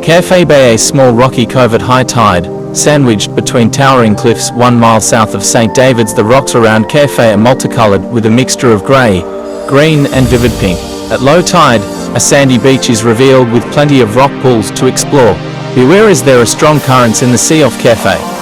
Caerfai Bay, a small rocky cove at high tide, sandwiched between towering cliffs 1 mile south of St. David's. The rocks around Caerfai are multicolored with a mixture of grey, green and vivid pink. At low tide, a sandy beach is revealed with plenty of rock pools to explore. Beware, as there are strong currents in the sea off Caerfai.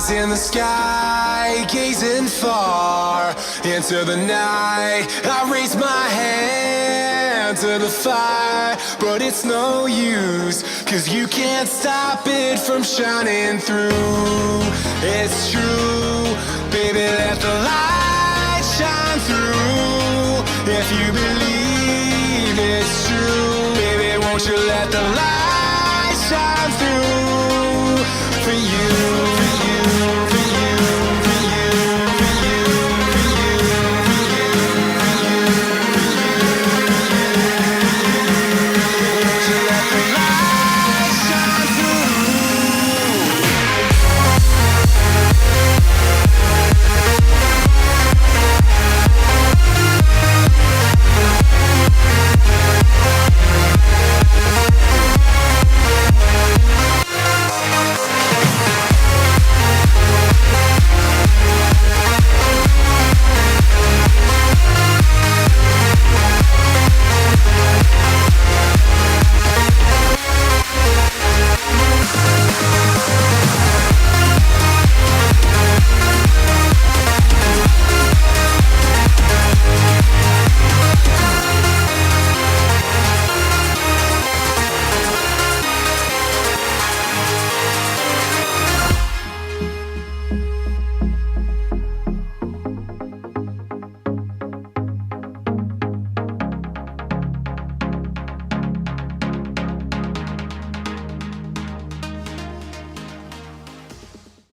In the sky, gazing far into the night, I raise my hand to the fire, but it's no use, 'cause you can't stop it from shining through. It's true, baby, let the light shine through. If you believe it's true, baby, won't you let the light